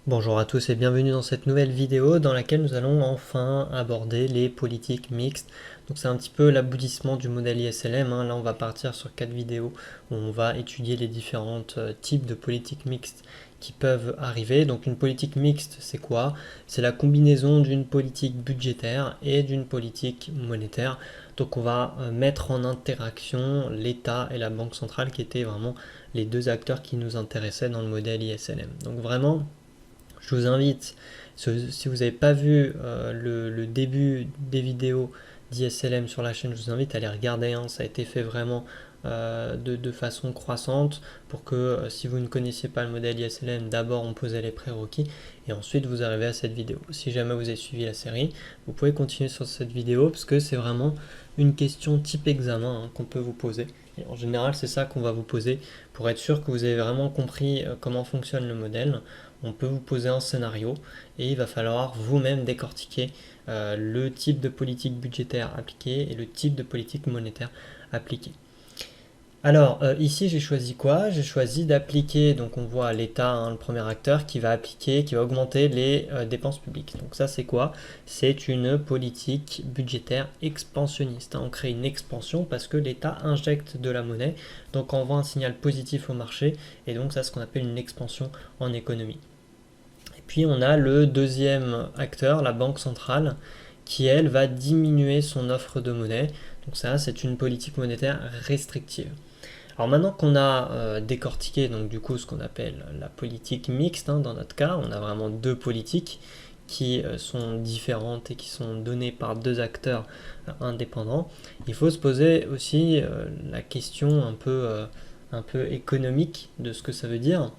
Bonjour à tous et bienvenue dans cette nouvelle vidéo dans laquelle nous allons enfin aborder les politiques mixtes. Donc c'est un petit peu l'aboutissement du modèle ISLM, hein. Là on va partir sur 4 vidéos où on va étudier les différents types de politiques mixtes qui peuvent arriver. Donc une politique mixte, c'est quoi? C'est la combinaison d'une politique budgétaire et d'une politique monétaire. Donc on va mettre en interaction l'État et la Banque centrale qui étaient vraiment les deux acteurs qui nous intéressaient dans le modèle ISLM. Donc vraiment, je vous invite, si vous n'avez pas vu le début des vidéos d'ISLM sur la chaîne, je vous invite à les regarder, hein. Ça a été fait vraiment de façon croissante pour que si vous ne connaissiez pas le modèle ISLM, d'abord on posait les prérequis et ensuite vous arrivez à cette vidéo. Si jamais vous avez suivi la série, vous pouvez continuer sur cette vidéo parce que c'est vraiment une question type examen, hein, qu'on peut vous poser. Et en général, c'est ça qu'on va vous poser pour être sûr que vous avez vraiment compris comment fonctionne le modèle. On peut vous poser un scénario et il va falloir vous-même décortiquer le type de politique budgétaire appliquée et le type de politique monétaire appliquée. Alors ici j'ai choisi quoi? J'ai choisi d'appliquer, donc on voit l'État, hein, le premier acteur qui va appliquer, qui va augmenter les dépenses publiques. Donc ça c'est quoi? C'est une politique budgétaire expansionniste, hein. On crée une expansion parce que l'État injecte de la monnaie, donc envoie un signal positif au marché et donc ça c'est ce qu'on appelle une expansion en économie. Et puis on a le deuxième acteur, la Banque centrale, qui elle va diminuer son offre de monnaie. Donc ça c'est une politique monétaire restrictive. Alors maintenant qu'on a décortiqué donc du coup ce qu'on appelle la politique mixte, hein, dans notre cas, on a vraiment deux politiques qui sont différentes et qui sont données par deux acteurs indépendants. Il faut se poser aussi la question un peu économique de ce que ça veut dire.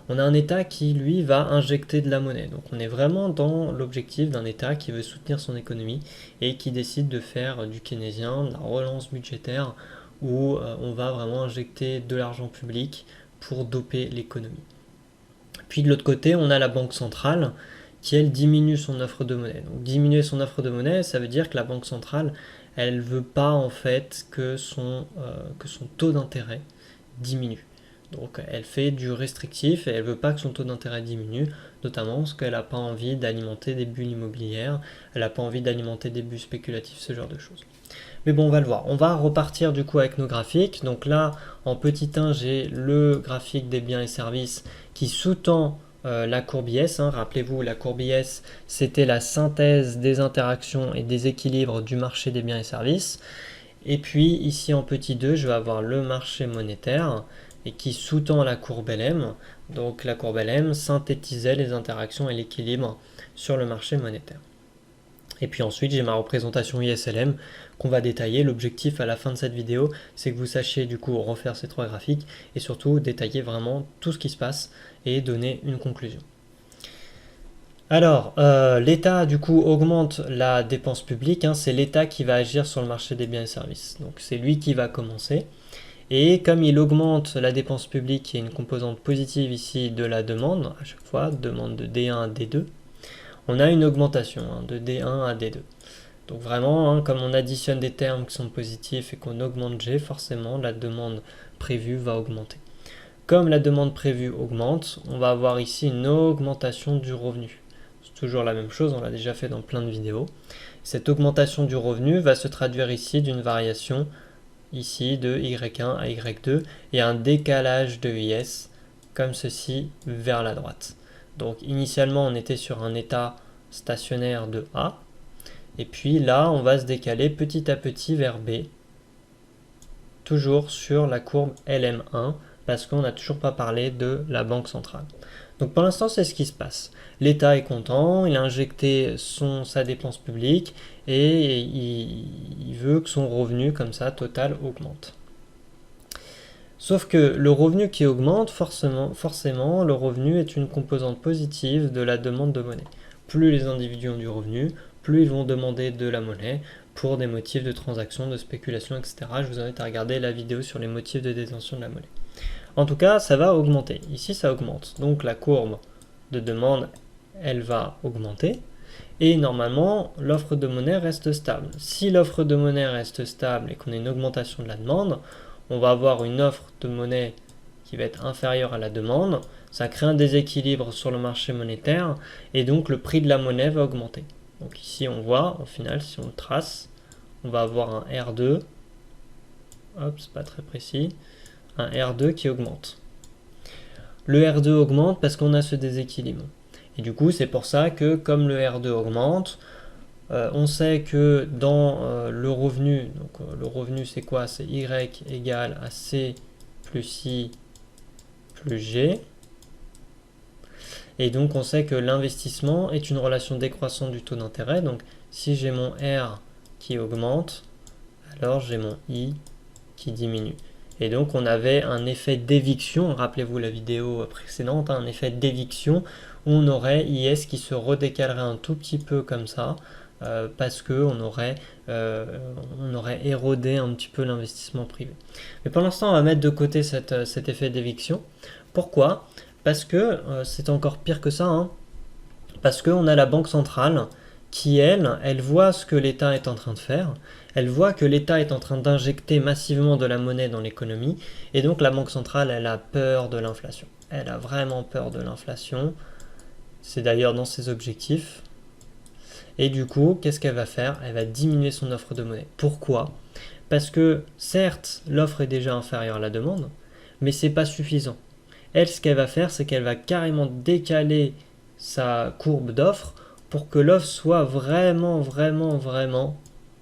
On a un État qui, lui, va injecter de la monnaie. Donc on est vraiment dans l'objectif d'un État qui veut soutenir son économie et qui décide de faire du keynésien, de la relance budgétaire, où on va vraiment injecter de l'argent public pour doper l'économie. Puis de l'autre côté, on a la Banque centrale qui, elle, diminue son offre de monnaie. Donc diminuer son offre de monnaie, ça veut dire que la Banque centrale, elle ne veut pas en fait que son taux d'intérêt diminue. Donc elle fait du restrictif et elle ne veut pas que son taux d'intérêt diminue, notamment parce qu'elle n'a pas envie d'alimenter des bulles immobilières, elle n'a pas envie d'alimenter des bulles spéculatifs, ce genre de choses. Mais bon, on va le voir. On va repartir du coup avec nos graphiques. Donc là, en petit 1, j'ai le graphique des biens et services qui sous-tend la courbe IS, hein. Rappelez-vous, la courbe IS, c'était la synthèse des interactions et des équilibres du marché des biens et services. Et puis ici en petit 2, je vais avoir le marché monétaire et qui sous-tend la courbe LM. Donc la courbe LM synthétisait les interactions et l'équilibre sur le marché monétaire. Et puis ensuite, j'ai ma représentation ISLM qu'on va détailler. L'objectif à la fin de cette vidéo, c'est que vous sachiez du coup refaire ces trois graphiques et surtout détailler vraiment tout ce qui se passe et donner une conclusion. Alors, l'État du coup augmente la dépense publique, hein. C'est l'État qui va agir sur le marché des biens et services. Donc c'est lui qui va commencer. Et comme il augmente la dépense publique, il y a une composante positive ici de la demande, à chaque fois, demande de D1 à D2. On a une augmentation, hein, de D1 à D2. Donc vraiment, hein, comme on additionne des termes qui sont positifs et qu'on augmente G, forcément la demande prévue va augmenter. Comme la demande prévue augmente, on va avoir ici une augmentation du revenu. C'est toujours la même chose, on l'a déjà fait dans plein de vidéos. Cette augmentation du revenu va se traduire ici d'une variation ici de Y1 à Y2 et un décalage de IS comme ceci vers la droite. Donc initialement on était sur un état stationnaire de A et puis là on va se décaler petit à petit vers B, toujours sur la courbe LM1 parce qu'on n'a toujours pas parlé de la Banque centrale. Donc pour l'instant c'est ce qui se passe. L'État est content, il a injecté sa dépense publique et il veut que son revenu comme ça total augmente. Sauf que le revenu qui augmente, forcément, le revenu est une composante positive de la demande de monnaie. Plus les individus ont du revenu, plus ils vont demander de la monnaie pour des motifs de transaction, de spéculation, etc. Je vous invite à regarder la vidéo sur les motifs de détention de la monnaie. En tout cas, ça va augmenter. Ici, ça augmente. Donc la courbe de demande, elle va augmenter. Et normalement, l'offre de monnaie reste stable. Si l'offre de monnaie reste stable et qu'on a une augmentation de la demande, on va avoir une offre de monnaie qui va être inférieur à la demande, ça crée un déséquilibre sur le marché monétaire et donc le prix de la monnaie va augmenter. Donc ici on voit, au final, si on le trace, on va avoir un R2, hop, c'est pas très précis, un R2 qui augmente. Le R2 augmente parce qu'on a ce déséquilibre. Et du coup, c'est pour ça que comme le R2 augmente, on sait que dans le revenu, donc le revenu c'est quoi? C'est Y égale à C plus I plus G. Et donc on sait que l'investissement est une relation décroissante du taux d'intérêt. Donc si j'ai mon R qui augmente, alors j'ai mon I qui diminue. Et donc on avait un effet d'éviction, rappelez-vous la vidéo précédente, un effet d'éviction où on aurait IS qui se redécalerait un tout petit peu comme ça, parce qu'on aurait érodé un petit peu l'investissement privé. Mais pour l'instant on va mettre de côté cet effet d'éviction. Pourquoi? Parce que c'est encore pire que ça, hein. Parce qu'on a la Banque centrale qui, elle voit ce que l'État est en train de faire, elle voit que l'État est en train d'injecter massivement de la monnaie dans l'économie, et donc la Banque centrale, elle a peur de l'inflation. Elle a vraiment peur de l'inflation, c'est d'ailleurs dans ses objectifs. Et du coup, qu'est-ce qu'elle va faire? Elle va diminuer son offre de monnaie. Pourquoi? Parce que certes, l'offre est déjà inférieure à la demande, mais c'est pas suffisant. Elle, ce qu'elle va faire, c'est qu'elle va carrément décaler sa courbe d'offre pour que l'offre soit vraiment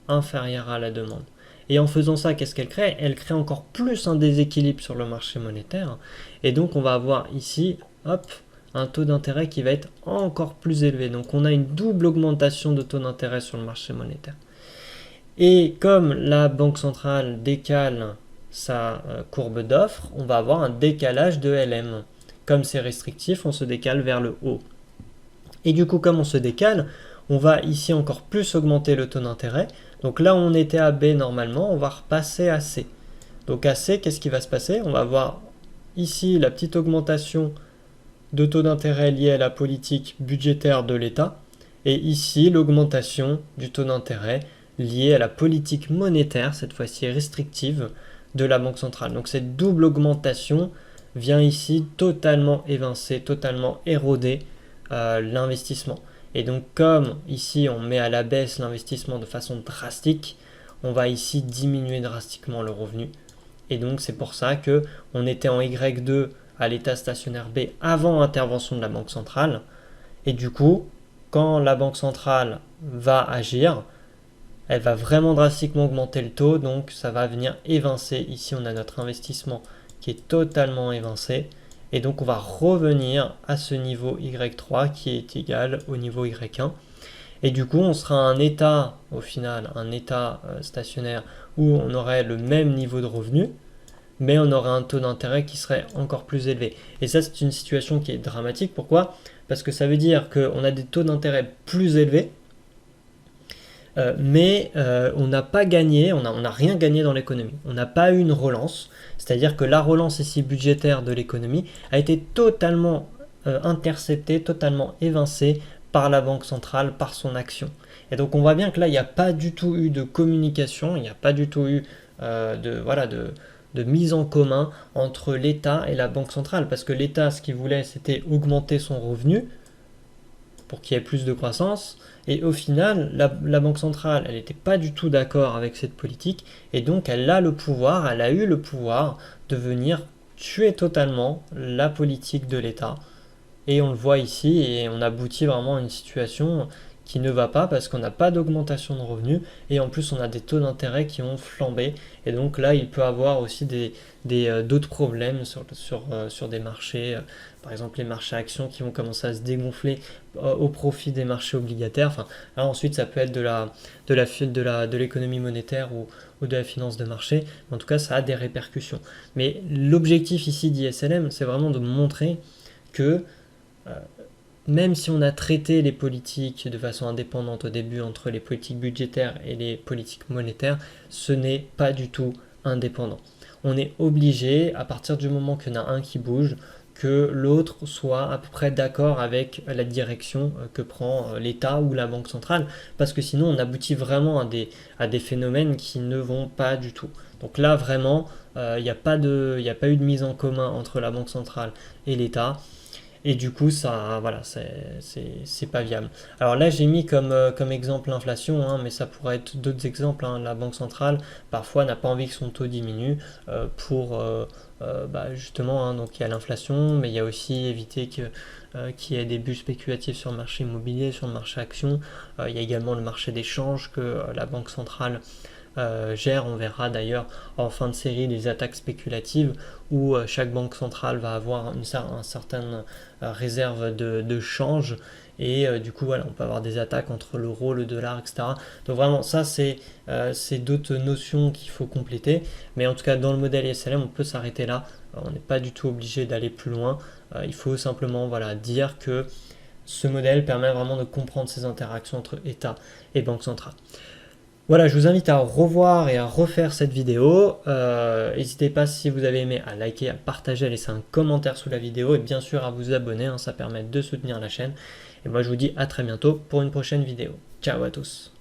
inférieure à la demande. Et en faisant ça, qu'est-ce qu'elle crée? Elle crée encore plus un déséquilibre sur le marché monétaire. Et donc, on va avoir ici, hop, un taux d'intérêt qui va être encore plus élevé. Donc, on a une double augmentation de taux d'intérêt sur le marché monétaire. Et comme la Banque centrale décale sa courbe d'offre, on va avoir un décalage de LM. Comme c'est restrictif, on se décale vers le haut. Et du coup, comme on se décale, on va ici encore plus augmenter le taux d'intérêt. Donc là où on était à B normalement, on va repasser à C. Donc à C, qu'est-ce qui va se passer? On va avoir ici la petite augmentation de taux d'intérêt liée à la politique budgétaire de l'État. Et ici, l'augmentation du taux d'intérêt liée à la politique monétaire, cette fois-ci restrictive, de la Banque centrale. Donc cette double augmentation vient ici totalement évincer, totalement éroder l'investissement. Et donc comme ici on met à la baisse l'investissement de façon drastique, on va ici diminuer drastiquement le revenu. Et donc c'est pour ça que on était en Y2 à l'état stationnaire B avant intervention de la Banque centrale. Et du coup, quand la Banque centrale va agir, elle va vraiment drastiquement augmenter le taux, donc ça va venir évincer. Ici, on a notre investissement qui est totalement évincé. Et donc, on va revenir à ce niveau Y3 qui est égal au niveau Y1. Et du coup, on sera un état, au final, un état stationnaire où on aurait le même niveau de revenu, mais on aurait un taux d'intérêt qui serait encore plus élevé. Et ça, c'est une situation qui est dramatique. Pourquoi? Parce que ça veut dire qu'on a des taux d'intérêt plus élevés, mais on n'a pas gagné, on n'a rien gagné dans l'économie. On n'a pas eu une relance, c'est-à-dire que la relance ici budgétaire de l'économie a été totalement interceptée, totalement évincée par la Banque centrale, par son action. Et donc on voit bien que là, il n'y a pas du tout eu de communication, il n'y a pas du tout eu de mise en commun entre l'État et la Banque centrale, parce que l'État, ce qu'il voulait, c'était augmenter son revenu pour qu'il y ait plus de croissance, et au final, la Banque centrale, elle n'était pas du tout d'accord avec cette politique, et donc elle a eu le pouvoir de venir tuer totalement la politique de l'État. Et on le voit ici, et on aboutit vraiment à une situation qui ne va pas parce qu'on n'a pas d'augmentation de revenus et en plus on a des taux d'intérêt qui ont flambé, et donc là il peut avoir aussi d'autres problèmes sur des marchés, par exemple les marchés actions qui vont commencer à se dégonfler au profit des marchés obligataires. Enfin, là, ensuite ça peut être de l'économie monétaire ou de la finance de marché, mais en tout cas ça a des répercussions. Mais l'objectif ici d'ISLM, c'est vraiment de montrer que même si on a traité les politiques de façon indépendante au début entre les politiques budgétaires et les politiques monétaires, ce n'est pas du tout indépendant. On est obligé, à partir du moment qu'il y en a un qui bouge, que l'autre soit à peu près d'accord avec la direction que prend l'État ou la Banque centrale, parce que sinon on aboutit vraiment à des phénomènes qui ne vont pas du tout. Donc là vraiment, il n'y a pas eu de mise en commun entre la Banque centrale et l'État. Et du coup, ça, voilà, c'est pas viable. Alors là, j'ai mis comme exemple l'inflation, hein, mais ça pourrait être d'autres exemples, hein. La Banque centrale, parfois, n'a pas envie que son taux diminue pour justement, hein, donc il y a l'inflation, mais il y a aussi éviter qu'il y ait des bulles spéculatives sur le marché immobilier, sur le marché action. Il y a également le marché des changes que la Banque centrale gère. On verra d'ailleurs en fin de série les attaques spéculatives où chaque banque centrale va avoir une certaine réserve de change et du coup voilà, on peut avoir des attaques entre l'euro, le dollar, etc. Donc vraiment ça c'est d'autres notions qu'il faut compléter, mais en tout cas dans le modèle ISLM on peut s'arrêter là. On n'est pas du tout obligé d'aller plus loin. Il faut simplement voilà, dire que ce modèle permet vraiment de comprendre ces interactions entre État et banque centrale. Voilà, je vous invite à revoir et à refaire cette vidéo. N'hésitez pas, si vous avez aimé, à liker, à partager, à laisser un commentaire sous la vidéo et bien sûr à vous abonner, hein, ça permet de soutenir la chaîne. Et moi je vous dis à très bientôt pour une prochaine vidéo. Ciao à tous.